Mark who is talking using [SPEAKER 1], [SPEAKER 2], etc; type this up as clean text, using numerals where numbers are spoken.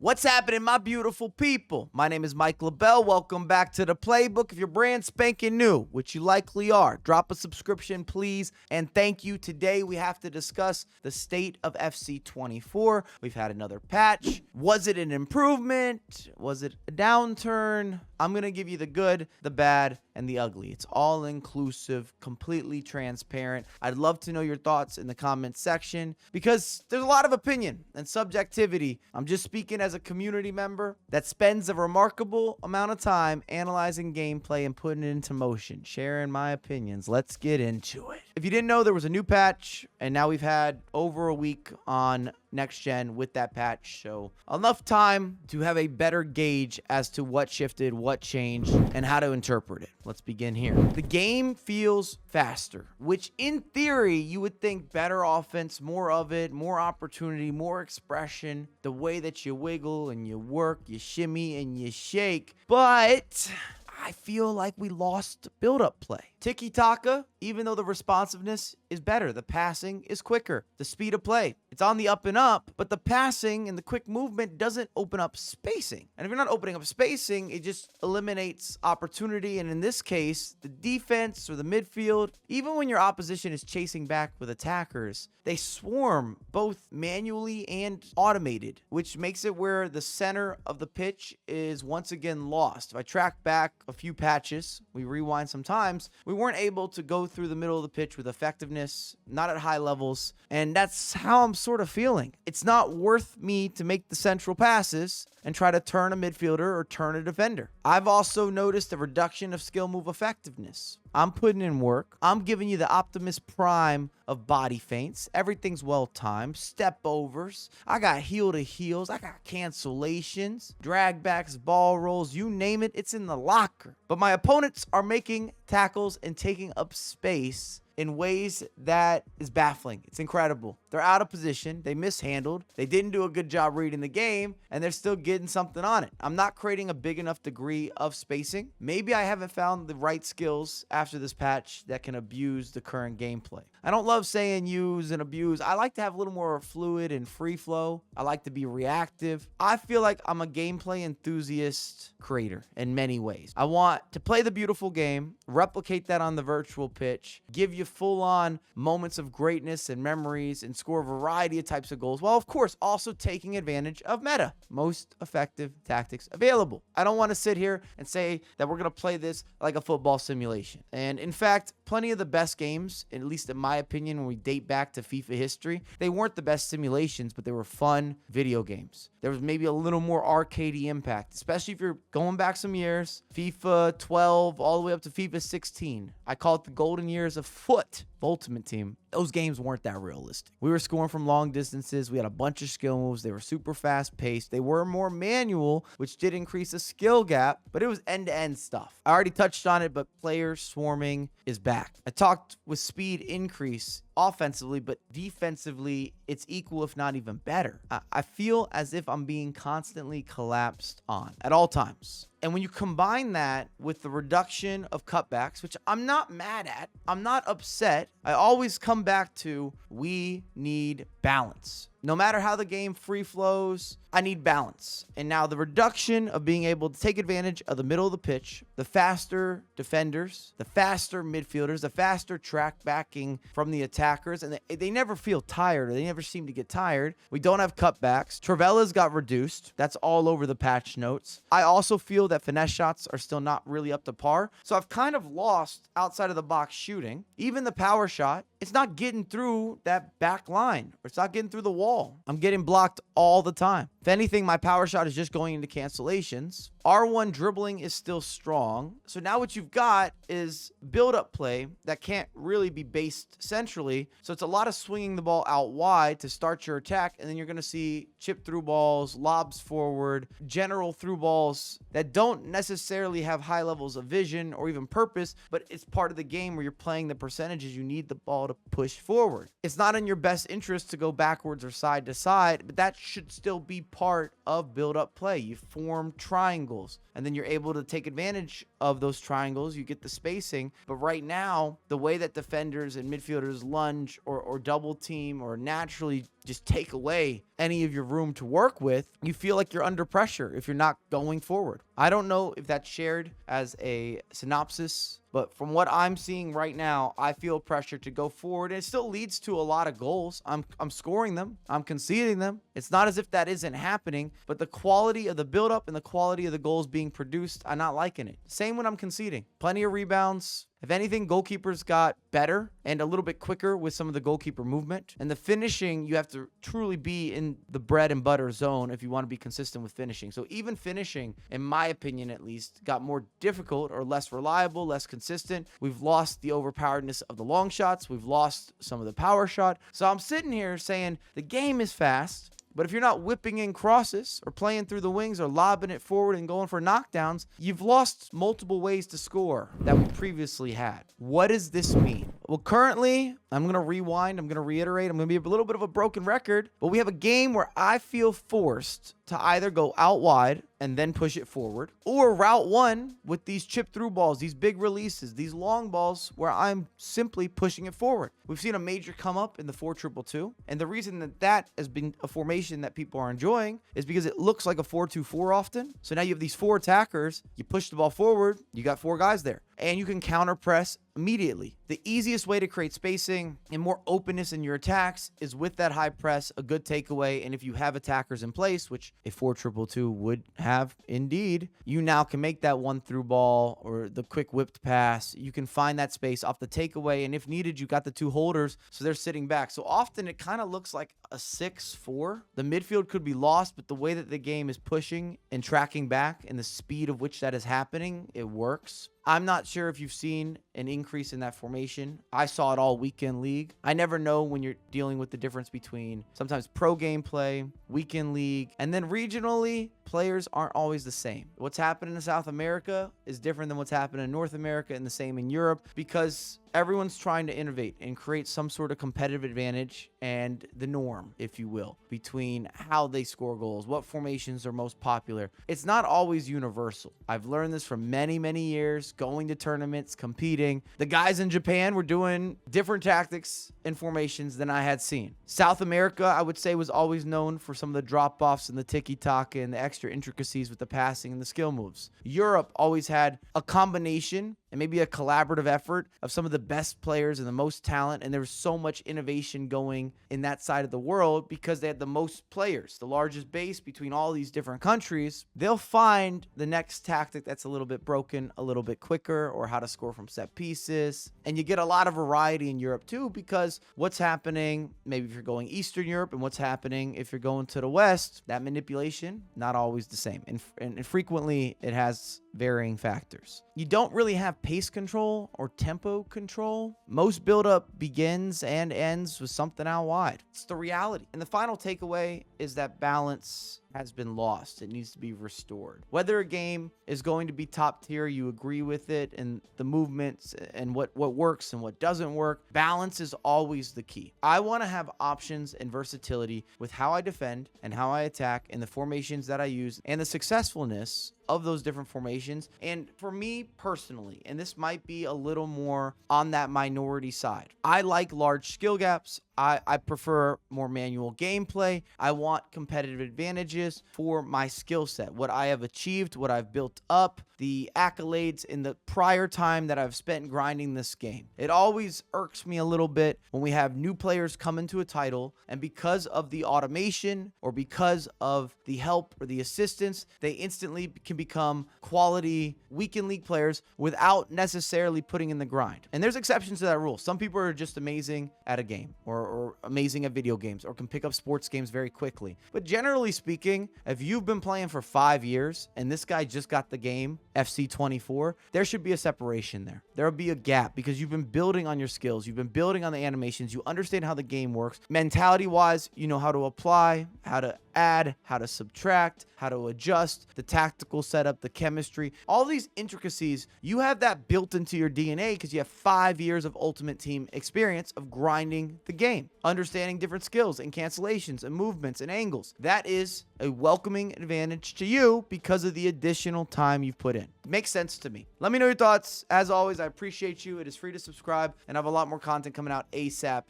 [SPEAKER 1] What's happening, my beautiful people? My name is Mike LaBelle. Welcome back to the Playbook. If you're brand spanking new, which you likely are, drop a subscription, please. And thank you. Today, we have to discuss the state of FC24. We've had another patch. Was it an improvement? Was it a downturn? I'm going to give you the good, the bad, and the ugly. It's all inclusive, completely transparent. I'd love to know your thoughts in the comments section because there's a lot of opinion and subjectivity. I'm just speaking as a community member that spends a remarkable amount of time analyzing gameplay and putting it into motion, sharing my opinions. Let's get into it. If you didn't know, there was a new patch, and now we've had over a week on next gen with that patch, so enough time to have a better gauge as to what shifted, what changed, and how to interpret it. Let's begin here. The game feels faster, which in theory you would think better offense, more of it, more opportunity, more expression, the way that you wiggle and you work, you shimmy and you shake, but I feel like we lost build-up play. Tiki-taka, even though the responsiveness is better, the passing is quicker, the speed of play, it's on the up and up, but the passing and the quick movement doesn't open up spacing. And if you're not opening up spacing, it just eliminates opportunity. And in this case, the defense or the midfield, even when your opposition is chasing back with attackers, they swarm both manually and automated, which makes it where the center of the pitch is once again lost. If I track back a few patches, we rewind some times, we weren't able to go through the middle of the pitch with effectiveness, not at high levels, and that's how I'm sort of feeling. It's not worth me to make the central passes and try to turn a midfielder or turn a defender. I've also noticed a reduction of skill move effectiveness. I'm putting in work. I'm giving you the Optimus Prime of body feints. Everything's well timed. Step overs. I got heel to heels. I got cancellations, drag backs, ball rolls, you name it. It's in the locker. But my opponents are making tackles and taking up space in ways that is baffling. It's incredible. They're out of position. They mishandled. They didn't do a good job reading the game, and they're still getting something on it. I'm not creating a big enough degree of spacing. Maybe I haven't found the right skills after this patch that can abuse the current gameplay. I don't love saying use and abuse. I like to have a little more fluid and free flow. I like to be reactive. I feel like I'm a gameplay enthusiast creator in many ways. I want to play the beautiful game, replicate that on the virtual pitch, give you full-on moments of greatness and memories, and score a variety of types of goals, while of course also taking advantage of meta, most effective tactics available. I don't want to sit here and say that we're going to play this like a football simulation. And in fact, plenty of the best games, at least in my opinion, when we date back to FIFA history, they weren't the best simulations, but they were fun video games. There was maybe a little more arcadey impact, especially if you're going back some years, FIFA 12 all the way up to FIFA 16. I call it the golden years of foot. Ultimate Team. Those games weren't that realistic. We were scoring from long distances. We had a bunch of skill moves. They were super fast paced. They were more manual, which did increase the skill gap, but it was end-to-end stuff. I already touched on it, but player swarming is back. I talked with speed increase offensively, but defensively, it's equal, if not even better. I feel as if I'm being constantly collapsed on at all times. And when you combine that with the reduction of cutbacks, which I'm not mad at, I'm not upset, I always come back to we need balance. No matter how the game free flows, I need balance. And now the reduction of being able to take advantage of the middle of the pitch, the faster defenders, the faster midfielders, the faster track backing from the attackers, and they never feel tired, or they never seem to get tired. We don't have cutbacks. Travella's got reduced. That's all over the patch notes. I also feel that finesse shots are still not really up to par. So I've kind of lost outside of the box shooting. Even the power shot, it's not getting through that back line, or it's not getting through the wall. I'm getting blocked all the time. If anything, my power shot is just going into cancellations. R1 dribbling is still strong. So now what you've got is build-up play that can't really be based centrally. So it's a lot of swinging the ball out wide to start your attack, and then you're going to see chip through balls, lobs forward, general through balls that don't necessarily have high levels of vision or even purpose, but it's part of the game where you're playing the percentages. You need the ball to push forward. It's not in your best interest to go backwards or side to side, but that should still be part of build-up play. You form triangles, and then you're able to take advantage of those triangles. You get the spacing. But right now, the way that defenders and midfielders lunge or double team or naturally just take away any of your room to work with, you feel like you're under pressure if you're not going forward. I don't know if that's shared as a synopsis, but from what I'm seeing right now, I feel pressure to go forward. And it still leads to a lot of goals. I'm scoring them. I'm conceding them. It's not as if that isn't happening, but the quality of the buildup and the quality of the goals being produced, I'm not liking it. Same when I'm conceding. Plenty of rebounds. If anything, goalkeepers got better and a little bit quicker with some of the goalkeeper movement. And the finishing, you have to truly be in the bread and butter zone if you want to be consistent with finishing. So even finishing, in my opinion at least, got more difficult or less reliable, less consistent. We've lost the overpoweredness of the long shots. We've lost some of the power shot. So I'm sitting here saying the game is fast. But if you're not whipping in crosses or playing through the wings or lobbing it forward and going for knockdowns, you've lost multiple ways to score that we previously had. What does this mean? Well, currently, I'm going to rewind. I'm going to reiterate. I'm going to be a little bit of a broken record. But we have a game where I feel forced to either go out wide and then push it forward, or route one with these chip through balls, these big releases, these long balls where I'm simply pushing it forward. We've seen a major come up in the 4-2-2-2, and the reason that that has been a formation that people are enjoying is because it looks like a 4-2-4 often. So now you have these 4 attackers, you push the ball forward, you got 4 guys there, and you can counter press immediately. The easiest way to create spacing and more openness in your attacks is with that high press, a good takeaway, and if you have attackers in place, which a 4-2-2-2 would have indeed, you now can make that one through ball or the quick whipped pass. You can find that space off the takeaway, and if needed, you got the 2 holders, so they're sitting back. So often it kind of looks like a 6-4. The midfield could be lost, but the way that the game is pushing and tracking back and the speed of which that is happening, it works. I'm not sure if you've seen an increase in that formation. I saw it all weekend league. I never know when you're dealing with the difference between sometimes pro gameplay, weekend league, and then regionally, players aren't always the same. What's happening in South America is different than what's happening in North America and the same in Europe because everyone's trying to innovate and create some sort of competitive advantage and the norm, if you will, between how they score goals, what formations are most popular. It's not always universal. I've learned this from many, many years, going to tournaments, competing. The guys in Japan were doing different tactics and formations than I had seen. South America, I would say, was always known for some of the drop-offs and the tiki-taka and the extra intricacies with the passing and the skill moves. Europe always had a combination and maybe a collaborative effort of some of the best players and the most talent, and there was so much innovation going in that side of the world because they had the most players, the largest base between all these different countries. They'll find the next tactic that's a little bit broken, a little bit quicker, or how to score from set pieces. And you get a lot of variety in Europe too, because what's happening, maybe if you're going Eastern Europe, and what's happening if you're going to the West, that manipulation, not always the same. And frequently it has varying factors. You don't really have pace control or tempo control. Most buildup begins and ends with something out wide. It's the reality. And the final takeaway is that balance has been lost. It needs to be restored. Whether a game is going to be top tier, you agree with it, and the movements and what works and what doesn't work, balance is always the key. I want to have options and versatility with how I defend and how I attack and the formations that I use and the successfulness of those different formations. And for me personally, and this might be a little more on that minority side, I like large skill gaps. I prefer more manual gameplay. I want competitive advantages for my skill set, what I have achieved, what I've built up, the accolades in the prior time that I've spent grinding this game. It always irks me a little bit when we have new players come into a title, and because of the automation or because of the help or the assistance, they instantly can become quality weekend league players without necessarily putting in the grind. And there's exceptions to that rule. Some people are just amazing at a game or amazing at video games or can pick up sports games very quickly. But generally speaking, if you've been playing for 5 years and this guy just got the game, FC 24, there should be a separation there. There'll be a gap because you've been building on your skills. You've been building on the animations. You understand how the game works. Mentality-wise, you know how to apply, how to add, how to subtract, how to adjust, the tactical setup, the chemistry, all these intricacies. You have that built into your DNA because you have 5 years of Ultimate Team experience of grinding the game, understanding different skills and cancellations and movements and angles. That is a welcoming advantage to you because of the additional time you've put in. Makes sense to me. Let me know your thoughts. As always, I appreciate you. It is free to subscribe, and I have a lot more content coming out ASAP.